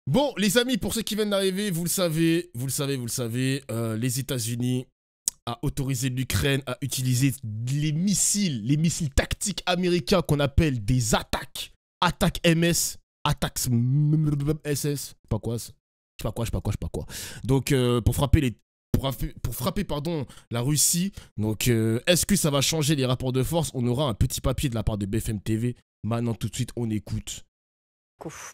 Bon, les amis, pour ceux qui viennent d'arriver, vous le savez, les États-Unis a autorisé l'Ukraine à utiliser les missiles tactiques américains qu'on appelle des attaques MS, attaques SS, pas quoi, je sais pas quoi. Donc pour frapper pardon, la Russie. Donc est-ce que ça va changer les rapports de force? On aura un petit papier de la part de BFM TV. Maintenant tout de suite on écoute.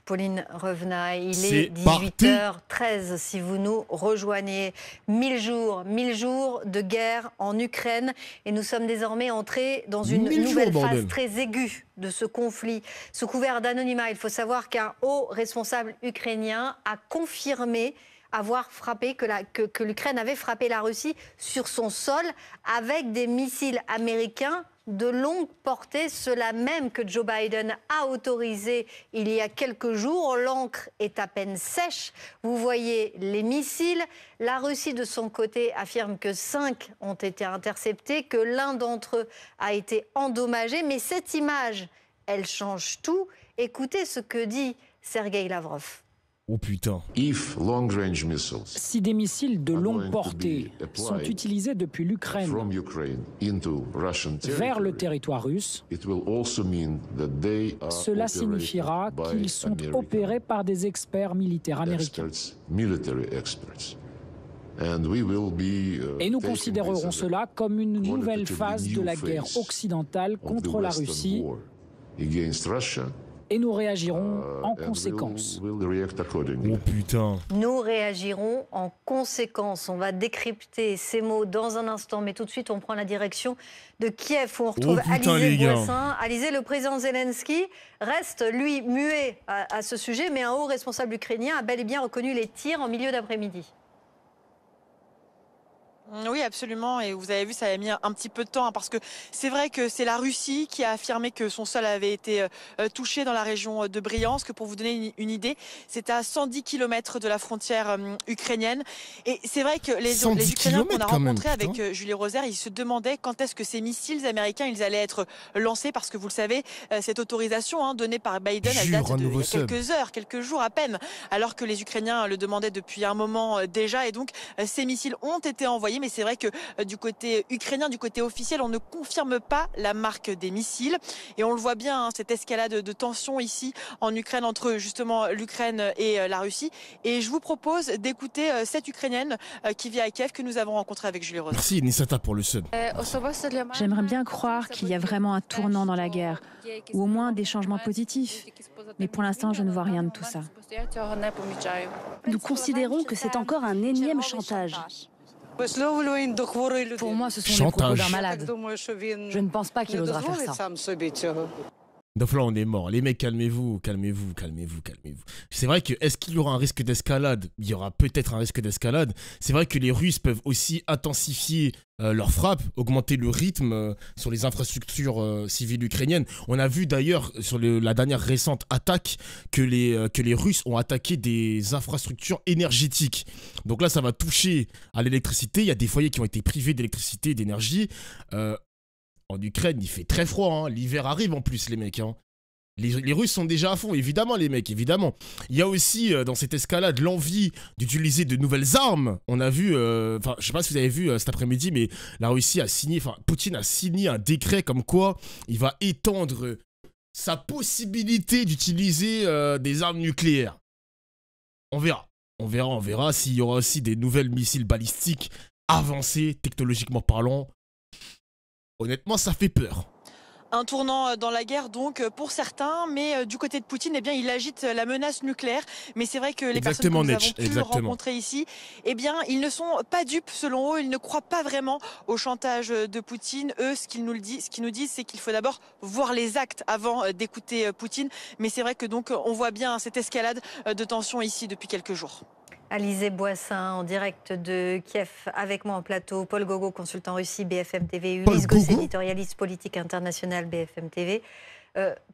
Pauline Revenat, il est 18h13 si vous nous rejoignez. 1000 jours de guerre en Ukraine et nous sommes désormais entrés dans une nouvelle phase très aiguë de ce conflit. Sous couvert d'anonymat, il faut savoir qu'un haut responsable ukrainien a confirmé avoir frappé, que l'Ukraine avait frappé la Russie sur son sol avec des missiles américains de longue portée, ceux-là même que Joe Biden a autorisé il y a quelques jours. L'encre est à peine sèche. Vous voyez les missiles. La Russie, de son côté, affirme que 5 ont été interceptés, que l'un d'entre eux a été endommagé. Mais cette image, elle change tout. Écoutez ce que dit Sergueï Lavrov. Oh putain. Si des missiles de longue portée sont utilisés depuis l'Ukraine vers le territoire russe, cela signifiera qu'ils sont opérés par des experts militaires américains. Et nous considérerons cela comme une nouvelle phase de la guerre occidentale contre la Russie. Et nous réagirons en conséquence. Oh putain. Nous réagirons en conséquence. On va décrypter ces mots dans un instant, mais tout de suite on prend la direction de Kiev où on retrouve Alizé Boissin. Alizé, le président Zelensky reste lui muet à ce sujet, mais un haut responsable ukrainien a bel et bien reconnu les tirs en milieu d'après-midi. Oui, absolument. Et vous avez vu, ça a mis un petit peu de temps, hein, parce que c'est vrai que c'est la Russie qui a affirmé que son sol avait été touché dans la région de Briansk. Pour vous donner une idée, c'est à 110 km de la frontière ukrainienne. Et c'est vrai que les Ukrainiens qu'on a rencontrés avec Julie Rosaire, ils se demandaient quand est-ce que ces missiles américains ils allaient être lancés, parce que vous le savez, cette autorisation donnée par Biden, elle date de quelques heures, quelques jours à peine, alors que les Ukrainiens le demandaient depuis un moment déjà. Et donc, ces missiles ont été envoyés. Mais c'est vrai que du côté ukrainien, du côté officiel, on ne confirme pas la marque des missiles. Et on le voit bien, cette escalade de tensions ici en Ukraine entre justement l'Ukraine et la Russie. Et je vous propose d'écouter cette Ukrainienne qui vit à Kiev, que nous avons rencontrée avec Julie Rosaire. Merci Nissata pour le sub. J'aimerais bien croire qu'il y a vraiment un tournant dans la guerre, ou au moins des changements positifs. Mais pour l'instant, je ne vois rien de tout ça. Nous considérons que c'est encore un énième chantage. Pour moi, ce sont les propos d'un malade. Je ne pense pas qu'il osera faire ça. Donc là, on est mort. Les mecs, calmez-vous. C'est vrai que, est-ce qu'il y aura un risque d'escalade? Il y aura peut-être un risque d'escalade. C'est vrai que les Russes peuvent aussi intensifier leurs frappes, augmenter le rythme sur les infrastructures civiles ukrainiennes. On a vu d'ailleurs sur la dernière récente attaque que les Russes ont attaqué des infrastructures énergétiques. Donc là, ça va toucher à l'électricité. Il y a des foyers qui ont été privés d'électricité, d'énergie. En Ukraine, il fait très froid, hein. L'hiver arrive en plus, les mecs. Hein. Les Russes sont déjà à fond, évidemment, les mecs, évidemment. Il y a aussi, dans cette escalade, l'envie d'utiliser de nouvelles armes. On a vu, je sais pas si vous avez vu cet après-midi, mais la Russie a signé, Poutine a signé un décret comme quoi il va étendre sa possibilité d'utiliser des armes nucléaires. On verra s'il y aura aussi des nouvelles missiles balistiques avancés, technologiquement parlant. Honnêtement, ça fait peur. Un tournant dans la guerre donc pour certains, mais du côté de Poutine, eh bien, il agite la menace nucléaire. Mais c'est vrai que les personnes que nous avons pu rencontrer ici, eh bien, ils ne sont pas dupes selon eux, ils ne croient pas vraiment au chantage de Poutine. Eux, ce qu'ils nous disent, c'est qu'il faut d'abord voir les actes avant d'écouter Poutine. Mais c'est vrai que donc on voit bien cette escalade de tension ici depuis quelques jours. Alizé Boissin en direct de Kiev avec moi en plateau. Paul Gogo, consultant Russie, BFM TV. Ulysse Goss, éditorialiste politique international, BFM TV.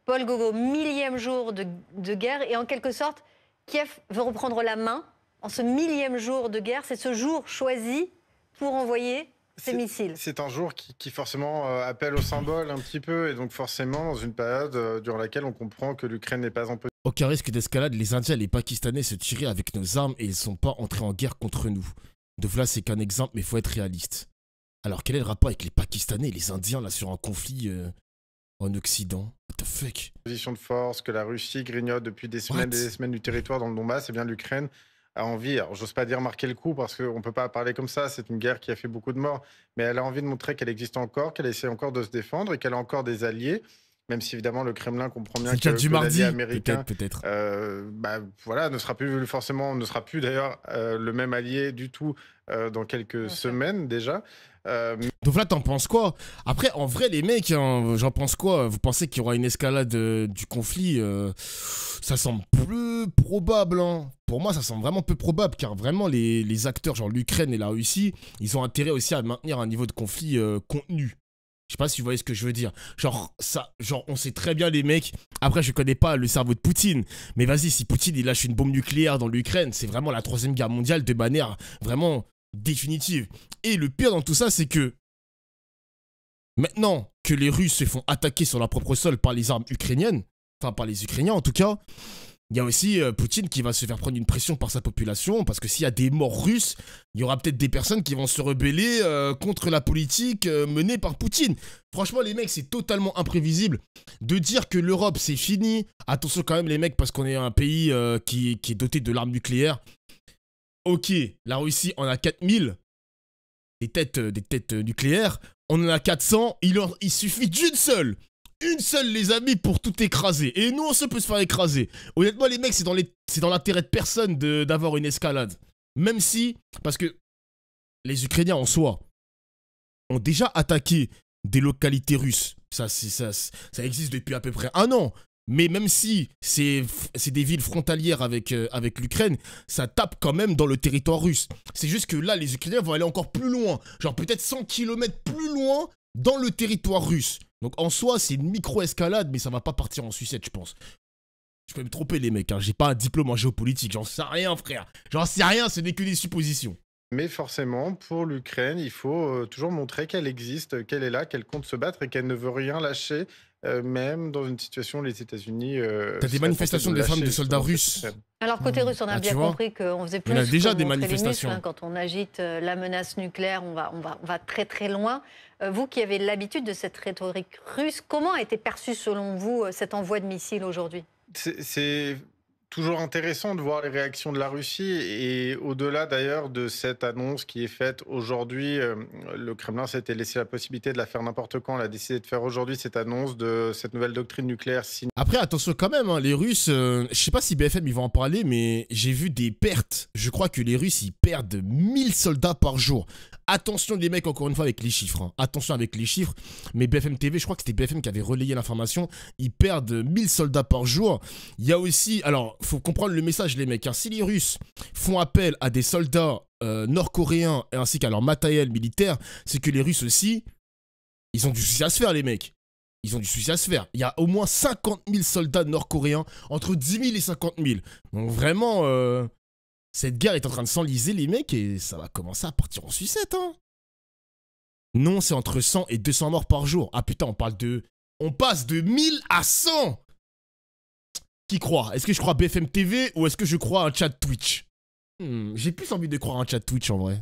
Paul Gogo, 1000e jour de guerre et en quelque sorte, Kiev veut reprendre la main en ce 1000e jour de guerre. C'est ce jour choisi pour envoyer ces missiles. C'est un jour qui forcément appelle au symbole un petit peu et donc forcément dans une période durant laquelle on comprend que l'Ukraine n'est pas en position Aucun risque d'escalade, les Indiens et les Pakistanais se tiraient avec nos armes et ils ne sont pas entrés en guerre contre nous. De là, c'est qu'un exemple, mais il faut être réaliste. Alors, quel est le rapport avec les Pakistanais et les Indiens, là, sur un conflit en Occident? What the fuck? Position de force, que la Russie grignote depuis des semaines et des semaines du territoire dans le Donbass, et bien l'Ukraine a envie, alors j'ose pas dire marquer le coup parce qu'on ne peut pas parler comme ça, c'est une guerre qui a fait beaucoup de morts, mais elle a envie de montrer qu'elle existe encore, qu'elle essaie encore de se défendre et qu'elle a encore des alliés, même si évidemment le Kremlin comprend bien que l'allié américain peut-être. Voilà, ne sera plus d'ailleurs le même allié du tout dans quelques semaines déjà. Donc là, t'en penses quoi? Après, en vrai, les mecs, hein, j'en pense quoi? Vous pensez qu'il y aura une escalade du conflit? Ça semble peu probable. Hein. Pour moi, ça semble vraiment peu probable, car vraiment, les acteurs, genre l'Ukraine et la Russie, ils ont intérêt aussi à maintenir un niveau de conflit contenu. Je sais pas si vous voyez ce que je veux dire. Genre, on sait très bien, les mecs. Après, je connais pas le cerveau de Poutine. Mais vas-y, si Poutine, il lâche une bombe nucléaire dans l'Ukraine, c'est vraiment la 3e guerre mondiale de manière vraiment définitive. Et le pire dans tout ça, c'est que maintenant que les Russes se font attaquer sur leur propre sol par les armes ukrainiennes, enfin par les Ukrainiens en tout cas, il y a aussi Poutine qui va se faire prendre une pression par sa population, parce que s'il y a des morts russes, il y aura peut-être des personnes qui vont se rebeller contre la politique menée par Poutine. Franchement, les mecs, c'est totalement imprévisible. De dire que l'Europe, c'est fini, attention quand même les mecs, parce qu'on est un pays qui est doté de l'arme nucléaire. Ok, la Russie en a 4000, des têtes nucléaires, on en a 400, il suffit d'une seule, les amis, pour tout écraser. Et nous, on se peut se faire écraser. Honnêtement, les mecs, c'est dans l'intérêt de personne d'avoir une escalade. Même si, parce que les Ukrainiens en soi ont déjà attaqué des localités russes. Ça existe depuis à peu près 1 an. Mais même si c'est des villes frontalières avec l'Ukraine, ça tape quand même dans le territoire russe. C'est juste que là, les Ukrainiens vont aller encore plus loin. Genre peut-être 100 km plus loin dans le territoire russe. Donc en soi, c'est une micro-escalade, mais ça va pas partir en sucette, je pense. Je peux me tromper, les mecs, hein. J'ai pas un diplôme en géopolitique, j'en sais rien, frère. J'en sais rien, ce n'est que des suppositions. Mais forcément, pour l'Ukraine, il faut toujours montrer qu'elle existe, qu'elle est là, qu'elle compte se battre et qu'elle ne veut rien lâcher, même dans une situation où les États-Unis... T'as des manifestations des femmes de soldats russes. Alors côté russe, on a bien compris qu'on faisait plus. On a déjà des manifestations. Muscles, hein. Quand on agite la menace nucléaire, on va très très loin. Vous qui avez l'habitude de cette rhétorique russe, comment a été perçu selon vous cet envoi de missiles aujourd'hui? C'est toujours intéressant de voir les réactions de la Russie et au-delà d'ailleurs de cette annonce qui est faite aujourd'hui, le Kremlin s'était laissé la possibilité de la faire n'importe quand, on a décidé de faire aujourd'hui cette annonce de cette nouvelle doctrine nucléaire. Après attention quand même, hein, les Russes, je sais pas si BFM ils vont en parler, mais j'ai vu des pertes. Je crois que les Russes ils perdent 1000 soldats par jour. Attention les mecs, encore une fois avec les chiffres, hein. Attention avec les chiffres, mais BFM TV, je crois que c'était BFM qui avait relayé l'information, ils perdent 1000 soldats par jour. Il y a aussi, alors faut comprendre le message les mecs, hein. Si les Russes font appel à des soldats nord-coréens ainsi qu'à leur matériel militaire, c'est que les Russes aussi, ils ont du souci à se faire les mecs. Ils ont du souci à se faire. Il y a au moins 50 000 soldats nord-coréens, entre 10 000 et 50 000. Donc vraiment... cette guerre est en train de s'enliser, les mecs, et ça va commencer à partir en sucette, hein. Non, c'est entre 100 et 200 morts par jour. Ah putain, on passe de 1000 à 100. Qui croit? Est-ce que je crois BFM TV ou est-ce que je crois à un chat Twitch? J'ai plus envie de croire à un chat Twitch, en vrai.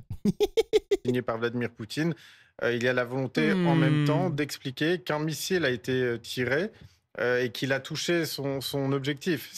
Signé par Vladimir Poutine, il y a la volonté en même temps d'expliquer qu'un missile a été tiré et qu'il a touché son objectif.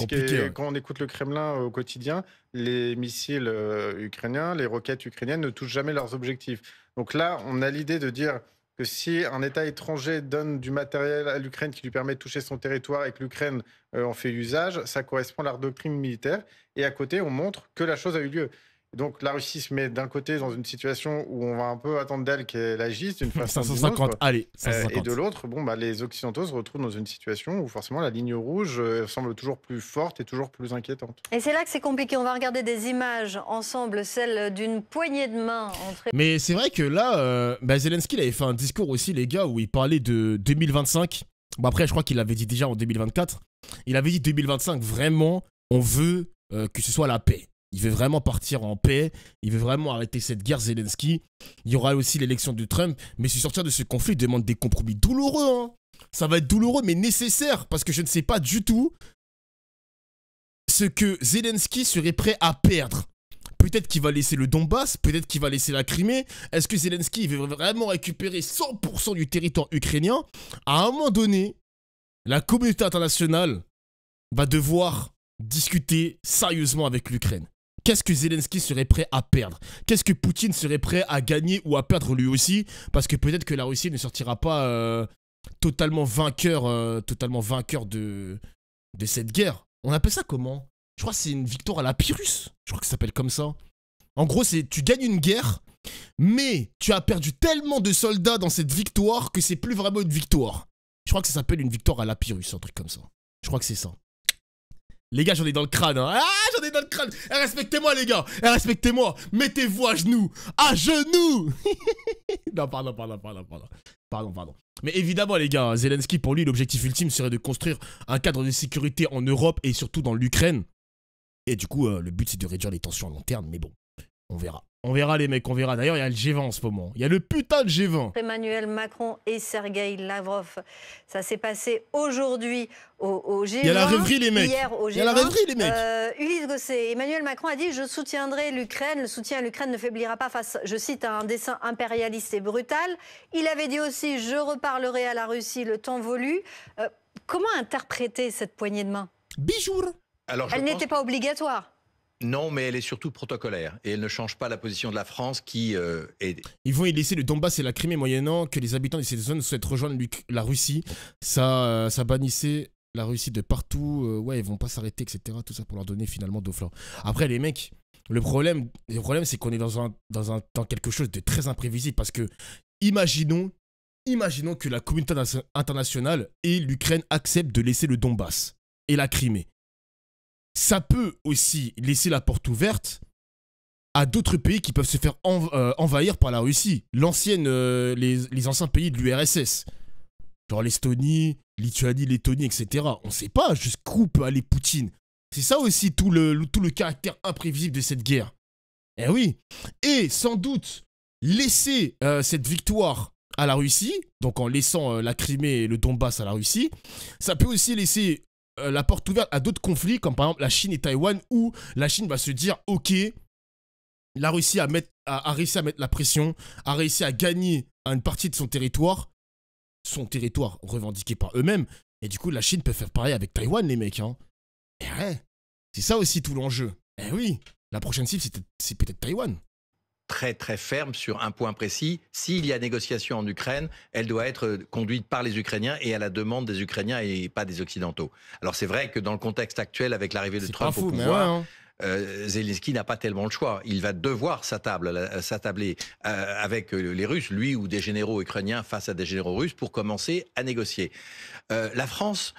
Quand on écoute le Kremlin au quotidien, les missiles ukrainiens, les roquettes ukrainiennes ne touchent jamais leurs objectifs. Donc là, on a l'idée de dire que si un État étranger donne du matériel à l'Ukraine qui lui permet de toucher son territoire et que l'Ukraine en fait usage, ça correspond à leur doctrine militaire. Et à côté, on montre que la chose a eu lieu. Donc la Russie se met d'un côté dans une situation où on va un peu attendre d'elle qu'elle agisse d'une façon 550, allez, 550. Et de l'autre, les Occidentaux se retrouvent dans une situation où forcément la ligne rouge semble toujours plus forte et toujours plus inquiétante. Et c'est là que c'est compliqué. On va regarder des images ensemble, celle d'une poignée de main entre... Mais c'est vrai que là, Zelensky il avait fait un discours aussi, les gars, où il parlait de 2025. Bon après, je crois qu'il l'avait dit déjà en 2024. Il avait dit 2025, vraiment, on veut que ce soit la paix. Il veut vraiment partir en paix, il veut vraiment arrêter cette guerre Zelensky. Il y aura aussi l'élection de Trump, mais se sortir de ce conflit demande des compromis douloureux. Hein. Ça va être douloureux, mais nécessaire, parce que je ne sais pas du tout ce que Zelensky serait prêt à perdre? Peut-être qu'il va laisser le Donbass, peut-être qu'il va laisser la Crimée. Est-ce que Zelensky veut vraiment récupérer 100% du territoire ukrainien? À un moment donné, la communauté internationale va devoir discuter sérieusement avec l'Ukraine. Qu'est-ce que Zelensky serait prêt à perdre? Qu'est-ce que Poutine serait prêt à gagner ou à perdre lui aussi? Parce que peut-être que la Russie ne sortira pas totalement vainqueur de cette guerre. On appelle ça comment? Je crois que c'est une victoire à la Pyrrhus. Je crois que ça s'appelle comme ça. En gros, c'est tu gagnes une guerre, mais tu as perdu tellement de soldats dans cette victoire que c'est plus vraiment une victoire. Je crois que ça s'appelle une victoire à la Pyrrhus, un truc comme ça. Je crois que c'est ça. Les gars, j'en ai dans le crâne, hein. Ah, j'en ai dans le crâne. Respectez-moi, les gars. Respectez-moi. Mettez-vous à genoux. À genoux. Non, pardon. Mais évidemment, les gars, Zelensky, pour lui, l'objectif ultime serait de construire un cadre de sécurité en Europe et surtout dans l'Ukraine. Et du coup, le but, c'est de réduire les tensions à long terme. Mais bon, on verra. On verra, les mecs, on verra. D'ailleurs, il y a le G20 en ce moment. Il y a le putain de G20. Emmanuel Macron et Sergueï Lavrov. Ça s'est passé aujourd'hui au G20. Il y a la rêverie, les mecs. Hier au G20. Il y a la rêverie, les mecs. Ulysse Gosset, Emmanuel Macron a dit « Je soutiendrai l'Ukraine. Le soutien à l'Ukraine ne faiblira pas face, je cite, à un dessein impérialiste et brutal. » Il avait dit aussi « Je reparlerai à la Russie le temps voulu. » Comment interpréter cette poignée de main? Bijour. Elle n'était pas obligatoire. Non, mais elle est surtout protocolaire. Et elle ne change pas la position de la France qui est... Ils vont y laisser le Donbass et la Crimée moyennant que les habitants de ces zones souhaitent rejoindre la Russie. Ça bannissait la Russie de partout. Ouais, ils vont pas s'arrêter, etc. Tout ça pour leur donner finalement d'eau fleur. Après, les mecs, le problème c'est qu'on est dans quelque chose de très imprévisible. Parce que, imaginons que la communauté internationale et l'Ukraine acceptent de laisser le Donbass et la Crimée. Ça peut aussi laisser la porte ouverte à d'autres pays qui peuvent se faire envahir par la Russie. Les anciens pays de l'URSS. Genre l'Estonie, Lituanie, Lettonie, etc. On ne sait pas jusqu'où peut aller Poutine. C'est ça aussi tout le caractère imprévisible de cette guerre. Eh oui. Et sans doute, laisser cette victoire à la Russie, donc en laissant la Crimée et le Donbass à la Russie, ça peut aussi laisser la porte ouverte à d'autres conflits, comme par exemple la Chine et Taïwan, où la Chine va se dire, ok, la Russie a réussi à mettre la pression, a réussi à gagner une partie de son territoire revendiqué par eux-mêmes, et du coup la Chine peut faire pareil avec Taïwan, les mecs, hein. Et ouais, c'est ça aussi tout l'enjeu. Eh oui, la prochaine cible, c'est peut-être Taïwan. Très très ferme sur un point précis. S'il y a négociation en Ukraine, elle doit être conduite par les Ukrainiens et à la demande des Ukrainiens et pas des Occidentaux. Alors c'est vrai que dans le contexte actuel, avec l'arrivée de Trump au pouvoir, Zelensky n'a pas tellement le choix. Il va devoir s'attabler avec les Russes, lui ou des généraux ukrainiens face à des généraux russes pour commencer à négocier. La France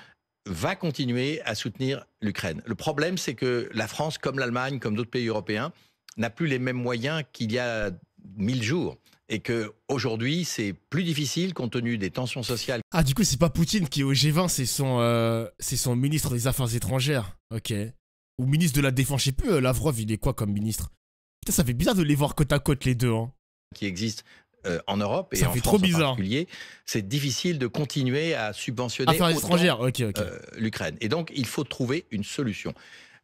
va continuer à soutenir l'Ukraine. Le problème, c'est que la France, comme l'Allemagne, comme d'autres pays européens, n'a plus les mêmes moyens qu'il y a 1000 jours. Et qu'aujourd'hui, c'est plus difficile compte tenu des tensions sociales. Ah, du coup, c'est pas Poutine qui est au G20, c'est son ministre des Affaires étrangères. Ok. Ou ministre de la Défense, je sais plus, Lavrov, il est quoi comme ministre? Putain, ça fait bizarre de les voir côte à côte, les deux. Hein. Qui existent en Europe et ça en fait France trop bizarre. En particulier. C'est difficile de continuer à subventionner Affaires étrangères, ok. l'Ukraine. Et donc, il faut trouver une solution.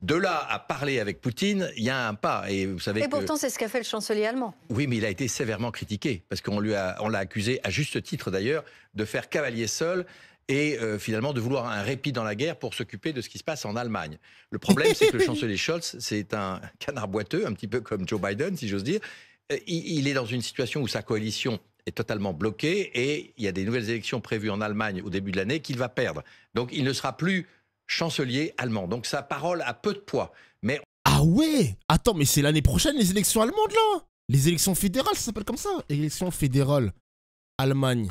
De là à parler avec Poutine, il y a un pas. Et vous savez pourtant, c'est ce qu'a fait le chancelier allemand. Oui, mais il a été sévèrement critiqué, parce qu'on l'a accusé, à juste titre d'ailleurs, de faire cavalier seul et finalement de vouloir un répit dans la guerre pour s'occuper de ce qui se passe en Allemagne. Le problème, c'est que le chancelier Scholz, c'est un canard boiteux, un petit peu comme Joe Biden, si j'ose dire. Il est dans une situation où sa coalition est totalement bloquée et il y a des nouvelles élections prévues en Allemagne au début de l'année qu'il va perdre. Donc il ne sera plus chancelier allemand. Donc sa parole a peu de poids. Mais... Ah ouais? Attends, mais c'est l'année prochaine les élections allemandes là? Les élections fédérales, ça s'appelle comme ça? Élections fédérales. Allemagne.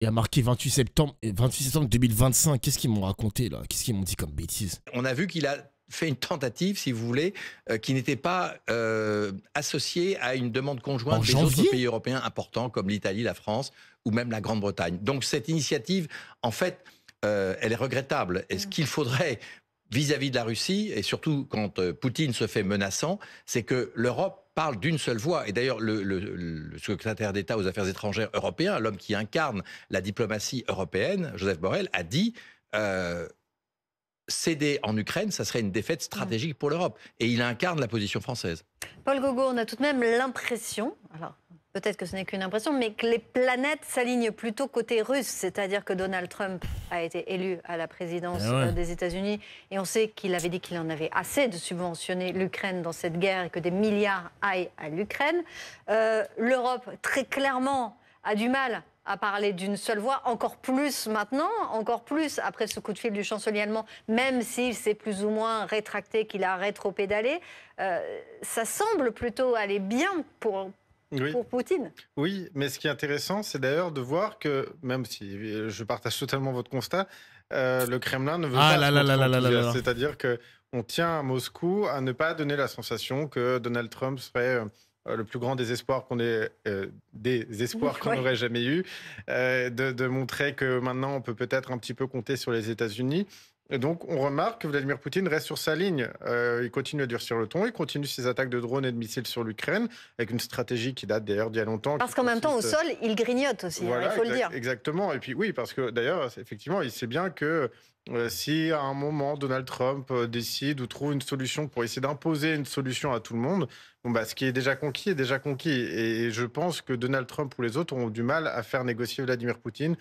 Il y a marqué 28 septembre 2025. Qu'est-ce qu'ils m'ont raconté là? Qu'est-ce qu'ils m'ont dit comme bêtise? On a vu qu'il a fait une tentative, si vous voulez, qui n'était pas associée à une demande conjointe des autres pays européens importants comme l'Italie, la France ou même la Grande-Bretagne. Donc cette initiative, en fait, elle est regrettable. Et ce qu'il faudrait vis-à-vis de la Russie, et surtout quand Poutine se fait menaçant, c'est que l'Europe parle d'une seule voix. Et d'ailleurs, le secrétaire d'État aux Affaires étrangères européen, l'homme qui incarne la diplomatie européenne, Joseph Borrell, a dit céder en Ukraine, ça serait une défaite stratégique pour l'Europe. Et il incarne la position française. Paul Gogo, on a tout de même l'impression, alors peut-être que ce n'est qu'une impression, mais que les planètes s'alignent plutôt côté russe. C'est-à-dire que Donald Trump a été élu à la présidence des États-Unis et on sait qu'il avait dit qu'il en avait assez de subventionner l'Ukraine dans cette guerre et que des milliards aillent à l'Ukraine. L'Europe, très clairement, a du mal à parler d'une seule voix, encore plus maintenant, encore plus après ce coup de fil du chancelier allemand, même s'il s'est plus ou moins rétracté, qu'il a rétro-pédalé, ça semble plutôt aller bien pour Poutine. Oui, mais ce qui est intéressant, c'est d'ailleurs de voir que, même si je partage totalement votre constat, le Kremlin ne veut pas. C'est-à-dire qu'on tient à Moscou à ne pas donner la sensation que Donald Trump serait le plus grand désespoir qu'on ait, qu'on n'aurait jamais eu, de montrer que maintenant on peut peut-être un petit peu compter sur les États-Unis. Et donc on remarque que Vladimir Poutine reste sur sa ligne. Il continue à durcir le ton, il continue ses attaques de drones et de missiles sur l'Ukraine, avec une stratégie qui date d'ailleurs d'il y a longtemps. Parce qu'en même temps, au sol, il grignote aussi, il faut le dire. Exactement. Et puis oui, parce que d'ailleurs, effectivement, il sait bien que si à un moment Donald Trump décide ou trouve une solution pour essayer d'imposer une solution à tout le monde, ce qui est déjà conquis est déjà conquis. Et je pense que Donald Trump ou les autres ont du mal à faire négocier Vladimir Poutine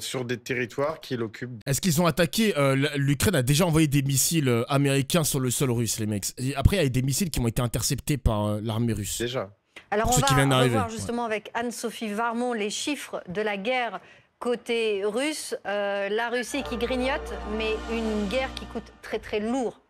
sur des territoires qu'il occupe. Est-ce qu'ils ont attaqué l'Ukraine a déjà envoyé des missiles américains sur le sol russe, les mecs. Et après, il y a des missiles qui ont été interceptés par l'armée russe. Déjà. Alors on va revoir justement avec Anne-Sophie Varmont les chiffres de la guerre côté russe. La Russie qui grignote, mais une guerre qui coûte très très lourd.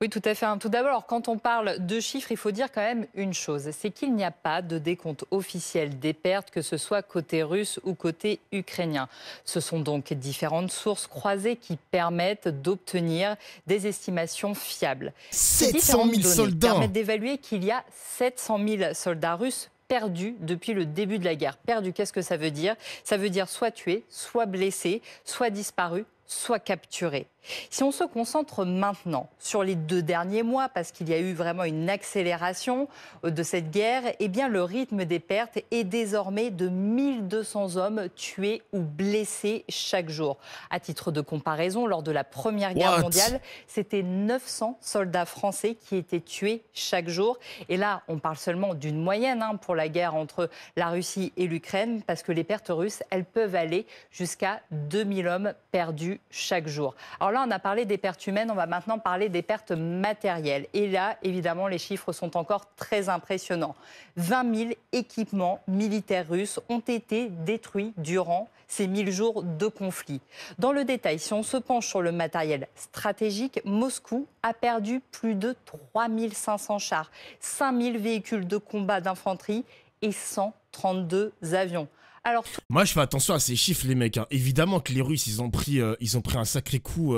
Oui, tout à fait. Tout d'abord, quand on parle de chiffres, il faut dire quand même une chose, c'est qu'il n'y a pas de décompte officiel des pertes, que ce soit côté russe ou côté ukrainien. Ce sont donc différentes sources croisées qui permettent d'obtenir des estimations fiables. 700 000 soldats permettent d'évaluer qu'il y a 700 000 soldats russes perdus depuis le début de la guerre. Perdus, qu'est-ce que ça veut dire? Ça veut dire soit tués, soit blessés, soit disparus, soit capturés. Si on se concentre maintenant sur les 2 derniers mois, parce qu'il y a eu vraiment une accélération de cette guerre, eh bien le rythme des pertes est désormais de 1200 hommes tués ou blessés chaque jour. À titre de comparaison, lors de la Première Guerre mondiale, c'était 900 soldats français qui étaient tués chaque jour. Et là, on parle seulement d'une moyenne pour la guerre entre la Russie et l'Ukraine, parce que les pertes russes, elles peuvent aller jusqu'à 2000 hommes perdus chaque jour. Alors là, on a parlé des pertes humaines, on va maintenant parler des pertes matérielles. Et là, évidemment, les chiffres sont encore très impressionnants. 20 000 équipements militaires russes ont été détruits durant ces 1000 jours de conflit. Dans le détail, si on se penche sur le matériel stratégique, Moscou a perdu plus de 3500 chars, 5000 véhicules de combat d'infanterie et 132 avions. Alors, moi, je fais attention à ces chiffres, les mecs. Évidemment que les Russes, ils ont pris un sacré coup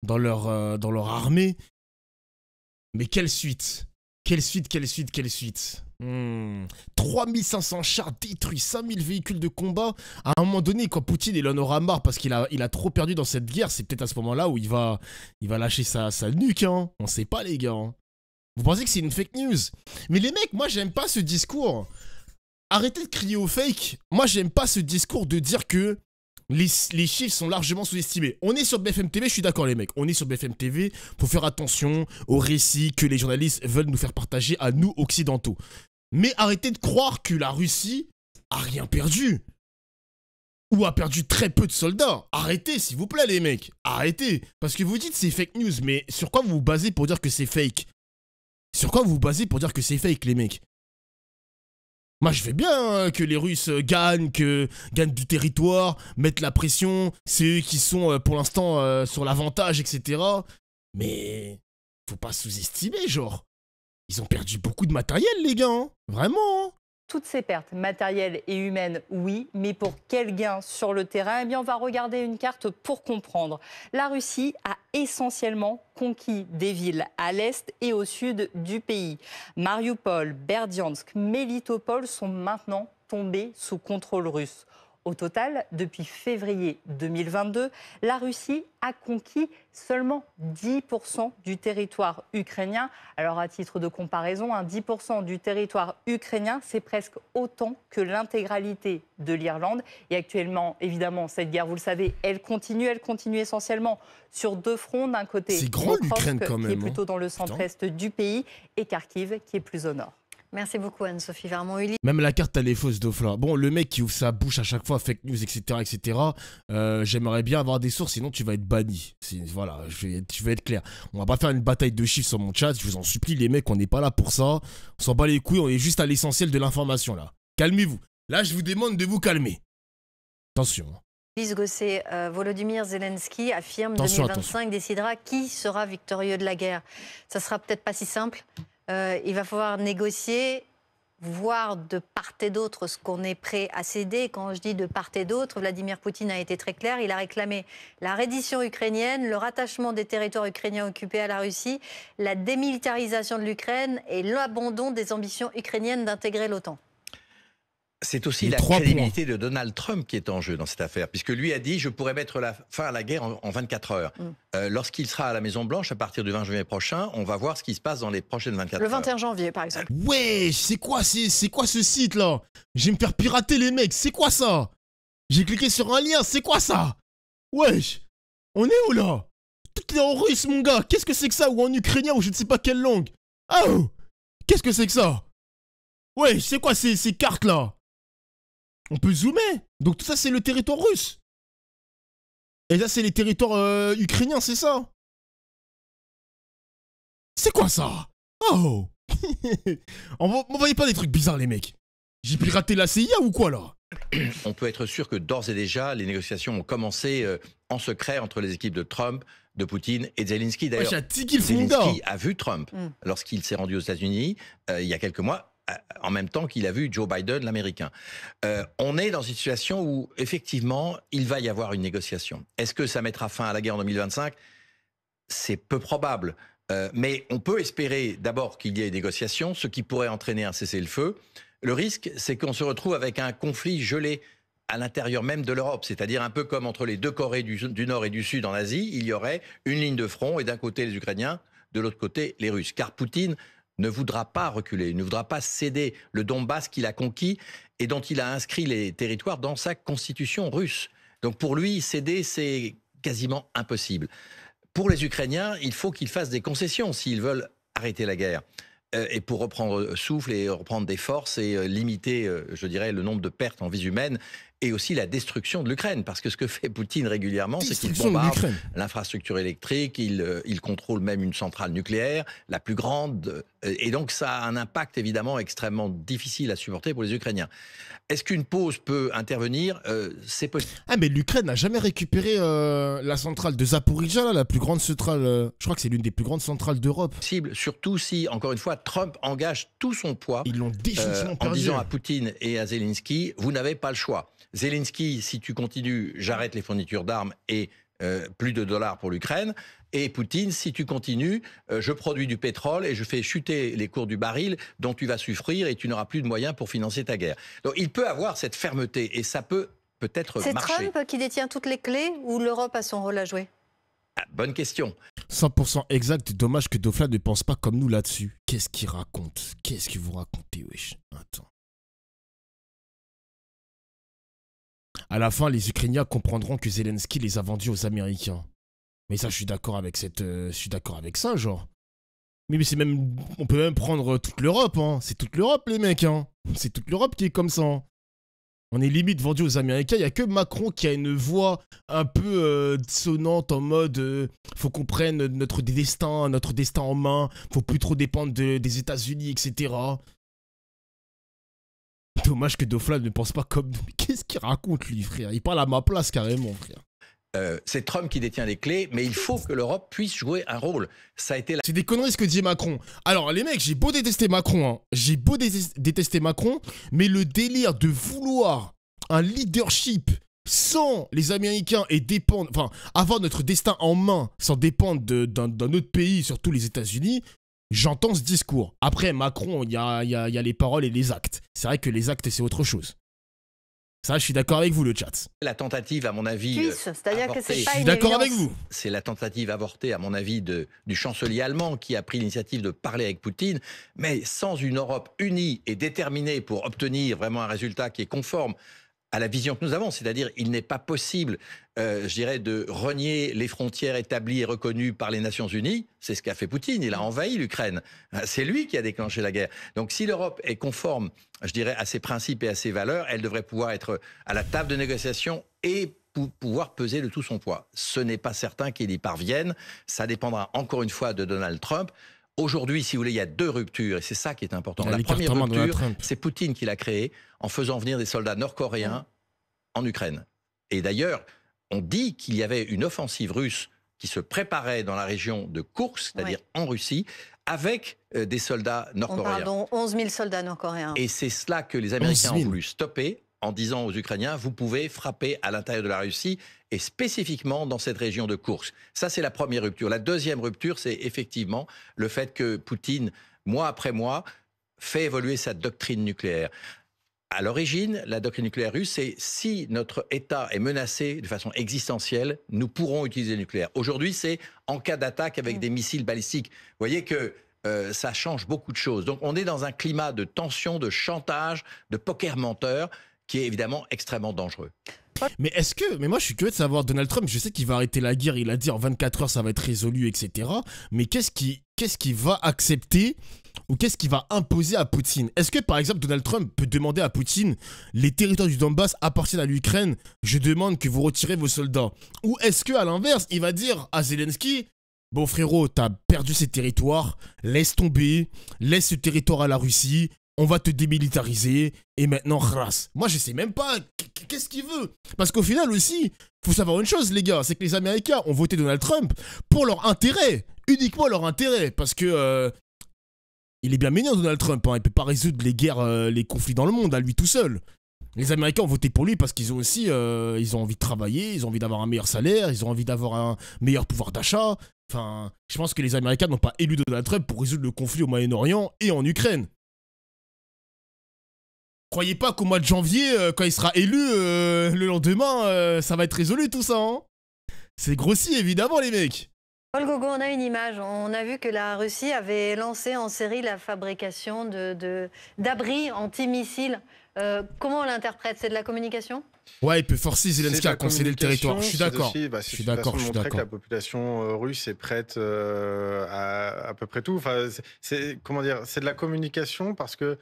dans leur armée. Mais quelle suite? Quelle suite 3500 chars détruits, 5000 véhicules de combat. À un moment donné, quand Poutine il en aura marre parce qu'il a trop perdu dans cette guerre, c'est peut-être à ce moment-là où il va lâcher sa nuque. On sait pas, les gars. Vous pensez que c'est une fake news? Mais les mecs, moi, j'aime pas ce discours. Arrêtez de crier au fake. Moi, j'aime pas ce discours de dire que les chiffres sont largement sous-estimés. On est sur BFM TV, je suis d'accord les mecs. On est sur BFM TV, faut faire attention aux récits que les journalistes veulent nous faire partager à nous occidentaux. Mais arrêtez de croire que la Russie a rien perdu. Ou a perdu très peu de soldats. Arrêtez, s'il vous plaît les mecs. Arrêtez. Parce que vous dites c'est fake news, mais sur quoi vous vous basez pour dire que c'est fake? Sur quoi vous vous basez pour dire que c'est fake les mecs? Moi, je veux bien que les Russes gagnent du territoire, mettent la pression, c'est eux qui sont pour l'instant sur l'avantage, etc. Mais faut pas sous-estimer, genre. Ils ont perdu beaucoup de matériel, les gars, vraiment. Toutes ces pertes matérielles et humaines, oui, mais pour quel gain sur le terrain? Eh bien, on va regarder une carte pour comprendre. La Russie a essentiellement conquis des villes à l'est et au sud du pays. Mariupol, Berdiansk, Melitopol sont maintenant tombés sous contrôle russe. Au total, depuis février 2022, la Russie a conquis seulement 10% du territoire ukrainien. Alors à titre de comparaison, 10% du territoire ukrainien, c'est presque autant que l'intégralité de l'Irlande. Et actuellement, évidemment, cette guerre, vous le savez, elle continue essentiellement sur 2 fronts. D'un côté, c'est grand l'Ukraine quand même, qui est plutôt dans le centre-est du pays, et Kharkiv, qui est plus au nord. Merci beaucoup Anne-Sophie Vermont-Uli. Même la carte, elle est fausse, Dofla. Bon, le mec qui ouvre sa bouche à chaque fois, fake news, etc., etc., j'aimerais bien avoir des sources, sinon tu vas être banni. Voilà, je vais être clair. On va pas faire une bataille de chiffres sur mon chat, je vous en supplie, les mecs, on n'est pas là pour ça. On s'en bat les couilles, on est juste à l'essentiel de l'information, là. Calmez-vous. Là, je vous demande de vous calmer. Attention. Lise Gosset, Volodymyr Zelensky affirme que 2025 décidera qui sera victorieux de la guerre. Ça sera peut-être pas si simple. Il va falloir négocier, voir de part et d'autre ce qu'on est prêt à céder. Quand je dis de part et d'autre, Vladimir Poutine a été très clair. Il a réclamé la reddition ukrainienne, le rattachement des territoires ukrainiens occupés à la Russie, la démilitarisation de l'Ukraine et l'abandon des ambitions ukrainiennes d'intégrer l'OTAN. C'est aussi la crédibilité de Donald Trump qui est en jeu dans cette affaire, puisque lui a dit « je pourrais mettre fin à la guerre en 24 heures ». Lorsqu'il sera à la Maison-Blanche, à partir du 20 juillet prochain, on va voir ce qui se passe dans les prochaines 24 heures. Le 21 janvier, par exemple. Ouais, c'est quoi ce site-là? Je vais me faire pirater, les mecs, c'est quoi ça? J'ai cliqué sur un lien, c'est quoi ça? Wesh, on est où, là? Tout est en russe, mon gars. Qu'est-ce que c'est que ça? Ou en ukrainien, ou je ne sais pas quelle langue. Oh, qu'est-ce que c'est que ça? Wesh, c'est quoi ces cartes-là? On peut zoomer. Donc tout ça, c'est le territoire russe. Et là, c'est les territoires ukrainiens, c'est ça? C'est quoi ça? Oh. M'envoyez pas des trucs bizarres, les mecs. J'ai piraté la CIA ou quoi, là? On peut être sûr que d'ores et déjà, les négociations ont commencé en secret entre les équipes de Trump, de Poutine et de Zelensky. D'ailleurs, Zelensky a vu Trump lorsqu'il s'est rendu aux États-Unis il y a quelques mois, en même temps qu'il a vu Joe Biden, l'Américain. On est dans une situation où, effectivement, il va y avoir une négociation. Est-ce que ça mettra fin à la guerre en 2025? C'est peu probable. Mais on peut espérer d'abord qu'il y ait une négociation, ce qui pourrait entraîner un cessez-le-feu. Le risque, c'est qu'on se retrouve avec un conflit gelé à l'intérieur même de l'Europe, c'est-à-dire un peu comme entre les deux Corées du Nord et du Sud en Asie, il y aurait une ligne de front et d'un côté les Ukrainiens, de l'autre côté les Russes. Car Poutine ne voudra pas reculer, ne voudra pas céder le Donbass qu'il a conquis et dont il a inscrit les territoires dans sa constitution russe. Donc pour lui, céder, c'est quasiment impossible. Pour les Ukrainiens, il faut qu'ils fassent des concessions s'ils veulent arrêter la guerre. Et pour reprendre souffle et reprendre des forces et limiter, je dirais, le nombre de pertes en vies humaines et aussi la destruction de l'Ukraine. Parce que ce que fait Poutine régulièrement, c'est qu'il bombarde l'infrastructure électrique, il contrôle même une centrale nucléaire, la plus grande. Et donc ça a un impact évidemment extrêmement difficile à supporter pour les Ukrainiens. Est-ce qu'une pause peut intervenir? C'est possible. Ah mais l'Ukraine n'a jamais récupéré la centrale de Zaporizhzhia, là, la plus grande centrale, je crois que c'est l'une des plus grandes centrales d'Europe. Possible, surtout si, encore une fois, Trump engage tout son poids. Ils l'ont définitivement perdu. En disant à Poutine et à Zelensky, vous n'avez pas le choix. Zelensky, si tu continues, j'arrête les fournitures d'armes et plus de dollars pour l'Ukraine. Et Poutine, si tu continues, je produis du pétrole et je fais chuter les cours du baril dont tu vas souffrir et tu n'auras plus de moyens pour financer ta guerre. Donc il peut avoir cette fermeté et ça peut-être marcher. C'est Trump qui détient toutes les clés ou l'Europe a son rôle à jouer? Bonne question. 100% exact. Dommage que Dofla ne pense pas comme nous là-dessus. Qu'est-ce qu'il raconte? Qu'est-ce que vous racontez, wesh? Attends. À la fin, les Ukrainiens comprendront que Zelensky les a vendus aux Américains. Mais ça, je suis d'accord avec ça, genre. Mais c'est même, on peut même prendre toute l'Europe, hein. C'est toute l'Europe, les mecs, hein. C'est toute l'Europe qui est comme ça. Hein. On est limite vendu aux Américains. Il n'y a que Macron qui a une voix un peu dissonante en mode faut qu'on prenne notre destin en main. Faut plus trop dépendre des États-Unis, etc. Dommage que Dofla ne pense pas comme nous. Mais qu'est-ce qu'il raconte, lui, frère? Il parle à ma place, carrément, frère. C'est Trump qui détient les clés, mais il faut que l'Europe puisse jouer un rôle. Ça a été C'est des conneries ce que dit Macron. Alors, les mecs, j'ai beau détester Macron, hein. J'ai beau détester Macron, mais le délire de vouloir un leadership sans les Américains et dépendre, enfin, avoir notre destin en main sans dépendre d'un autre pays, surtout les États-Unis, j'entends ce discours. Après, Macron, il y a les paroles et les actes. C'est vrai que les actes, c'est autre chose. Ça, je suis d'accord avec vous, le chat. La tentative, à mon avis, c'est-à-dire que c'est pas je suis d'accord avec vous. C'est la tentative avortée, à mon avis, du chancelier allemand qui a pris l'initiative de parler avec Poutine. Mais sans une Europe unie et déterminée pour obtenir vraiment un résultat qui est conforme à la vision que nous avons, c'est-à-dire il n'est pas possible, je dirais, de renier les frontières établies et reconnues par les Nations Unies. C'est ce qu'a fait Poutine, il a envahi l'Ukraine. C'est lui qui a déclenché la guerre. Donc si l'Europe est conforme, je dirais, à ses principes et à ses valeurs, elle devrait pouvoir être à la table de négociation et pouvoir peser de tout son poids. Ce n'est pas certain qu'il y parvienne. Ça dépendra encore une fois de Donald Trump. Aujourd'hui, si vous voulez, il y a deux ruptures, et c'est ça qui est important. La première rupture, c'est Poutine qui l'a créée en faisant venir des soldats nord-coréens en Ukraine. Et d'ailleurs, on dit qu'il y avait une offensive russe qui se préparait dans la région de Koursk, c'est-à-dire en Russie, avec des soldats nord-coréens. Pardon, 11 000 soldats nord-coréens. Et c'est cela que les Américains ont voulu stopper en disant aux Ukrainiens, vous pouvez frapper à l'intérieur de la Russie et spécifiquement dans cette région de Koursk. Ça, c'est la première rupture. La deuxième rupture, c'est effectivement le fait que Poutine, mois après mois, fait évoluer sa doctrine nucléaire. À l'origine, la doctrine nucléaire russe, c'est si notre État est menacé de façon existentielle, nous pourrons utiliser le nucléaire. Aujourd'hui, c'est en cas d'attaque avec des missiles balistiques. Vous voyez que ça change beaucoup de choses. Donc on est dans un climat de tension, de chantage, de poker menteur, qui est évidemment extrêmement dangereux. Mais moi je suis curieux de savoir, Donald Trump, je sais qu'il va arrêter la guerre, il a dit en 24 heures ça va être résolu, etc. Mais qu'est-ce qu'il va accepter ou qu'est-ce qu'il va imposer à Poutine? Est-ce que par exemple Donald Trump peut demander à Poutine, les territoires du Donbass appartiennent à l'Ukraine, je demande que vous retirez vos soldats? Ou est-ce qu'à l'inverse, il va dire à Zelensky, bon frérot, t'as perdu ces territoires, laisse tomber, laisse ce territoire à la Russie, on va te démilitariser, et maintenant, khras. Moi, je sais même pas qu'est-ce qu'il veut. Parce qu'au final aussi, faut savoir une chose, les gars, c'est que les Américains ont voté Donald Trump pour leur intérêt, uniquement leur intérêt. Parce que il est bien mignon, Donald Trump, hein, il peut pas résoudre les guerres, les conflits dans le monde, à lui tout seul. Les Américains ont voté pour lui parce qu'ils ont aussi ils ont envie de travailler, ils ont envie d'avoir un meilleur salaire, ils ont envie d'avoir un meilleur pouvoir d'achat. Enfin, je pense que les Américains n'ont pas élu Donald Trump pour résoudre le conflit au Moyen-Orient et en Ukraine. Croyez pas qu'au mois de janvier, quand il sera élu, le lendemain, ça va être résolu tout ça. Hein. C'est grossi, évidemment, les mecs. Paul Gogo, on a une image. On a vu que la Russie avait lancé en série la fabrication d'abris antimissiles. Comment on l'interprète? C'est de la communication? Ouais, il peut forcer Zelensky à concéder le territoire. Je suis d'accord. Je suis d'accord. Que la population russe est prête à peu près tout. Enfin, comment dire, c'est de la communication parce que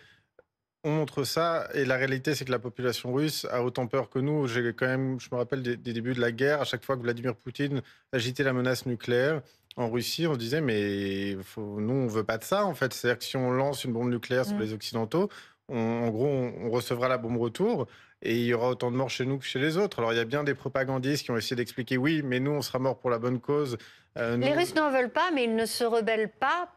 on montre ça, et la réalité, c'est que la population russe a autant peur que nous. Je me rappelle des débuts de la guerre, à chaque fois que Vladimir Poutine agitait la menace nucléaire en Russie, on se disait, mais nous, on veut pas de ça, en fait. C'est-à-dire que si on lance une bombe nucléaire sur les Occidentaux, en gros, on recevra la bombe retour, et il y aura autant de morts chez nous que chez les autres. Alors, il y a bien des propagandistes qui ont essayé d'expliquer, oui, mais nous, on sera morts pour la bonne cause. Les Russes n'en veulent pas, mais ils ne se rebellent pas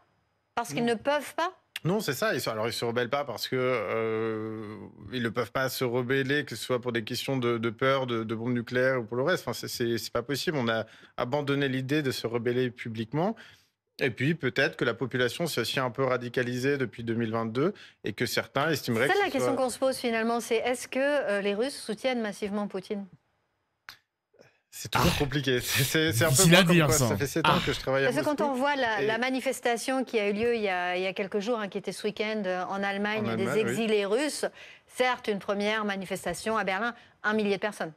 parce qu'ils ne peuvent pas? Non, c'est ça. Alors, ils ne se rebellent pas parce qu'ils ne peuvent pas se rebeller, que ce soit pour des questions de peur, de bombes nucléaires ou pour le reste. Enfin, c'est pas possible. On a abandonné l'idée de se rebeller publiquement. Et puis, peut-être que la population s'est aussi un peu radicalisée depuis 2022 et que certains estimeraient que... C'est la question qu'on se pose finalement, c'est est-ce que les Russes soutiennent massivement Poutine? C'est toujours compliqué. C'est un peu moi comme quoi. Ça fait 7 ans que je travaille à Moscou. Parce que quand on voit la manifestation qui a eu lieu il y a quelques jours, qui était ce week-end en Allemagne, des exilés russes, certes une première manifestation à Berlin, 1 millier de personnes.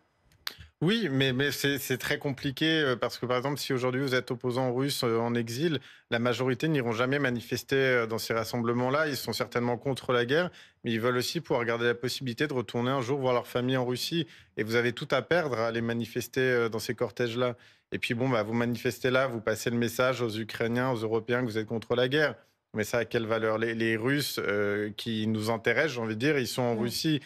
Oui, mais c'est très compliqué parce que, par exemple, si aujourd'hui vous êtes opposant russe en exil, la majorité n'iront jamais manifester dans ces rassemblements-là. Ils sont certainement contre la guerre, mais ils veulent aussi pouvoir garder la possibilité de retourner un jour voir leur famille en Russie. Et vous avez tout à perdre à aller manifester dans ces cortèges-là. Et puis, bon, vous manifestez là, vous passez le message aux Ukrainiens, aux Européens que vous êtes contre la guerre. Mais ça, à quelle valeur? Les Russes qui nous intéressent, j'ai envie de dire, ils sont en Russie.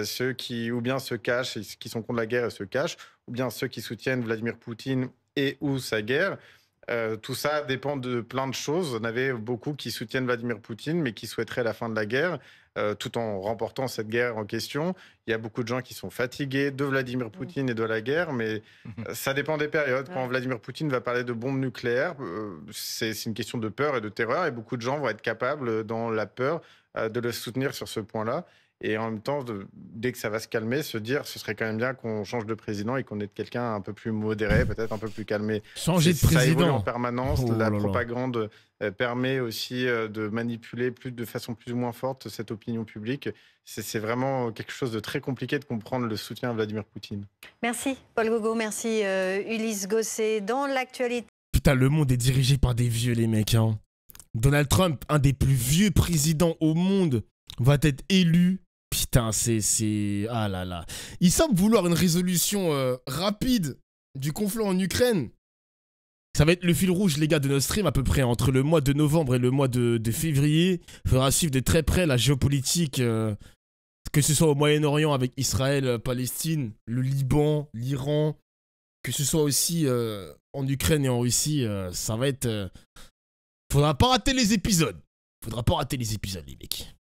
Ceux qui ou bien se cachent, qui sont contre la guerre et se cachent, ou bien ceux qui soutiennent Vladimir Poutine et ou sa guerre. Tout ça dépend de plein de choses. On avait beaucoup qui soutiennent Vladimir Poutine, mais qui souhaiteraient la fin de la guerre, tout en remportant cette guerre en question. Il y a beaucoup de gens qui sont fatigués de Vladimir Poutine et de la guerre, mais ça dépend des périodes. Quand Vladimir Poutine va parler de bombes nucléaires, c'est une question de peur et de terreur, et beaucoup de gens vont être capables, dans la peur, de le soutenir sur ce point-là. Et en même temps, dès que ça va se calmer, se dire ce serait quand même bien qu'on change de président et qu'on ait quelqu'un un peu plus modéré, peut-être un peu plus calmé. Changer de Ça évolue président en permanence. La propagande permet aussi de manipuler de façon plus ou moins forte cette opinion publique. C'est vraiment quelque chose de très compliqué de comprendre le soutien à Vladimir Poutine. Merci Paul Gogo, merci Ulysse Gosset. Dans l'actualité... Putain, le monde est dirigé par des vieux, les mecs. Hein. Donald Trump, un des plus vieux présidents au monde, va être élu. Putain, ah là là. Il semble vouloir une résolution rapide du conflit en Ukraine. Ça va être le fil rouge, les gars, de notre stream, à peu près entre le mois de novembre et le mois de février. Il faudra suivre de très près la géopolitique, que ce soit au Moyen-Orient avec Israël, Palestine, le Liban, l'Iran, que ce soit aussi en Ukraine et en Russie. Ça va être... Faudra pas rater les épisodes. Faudra pas rater les épisodes, les mecs.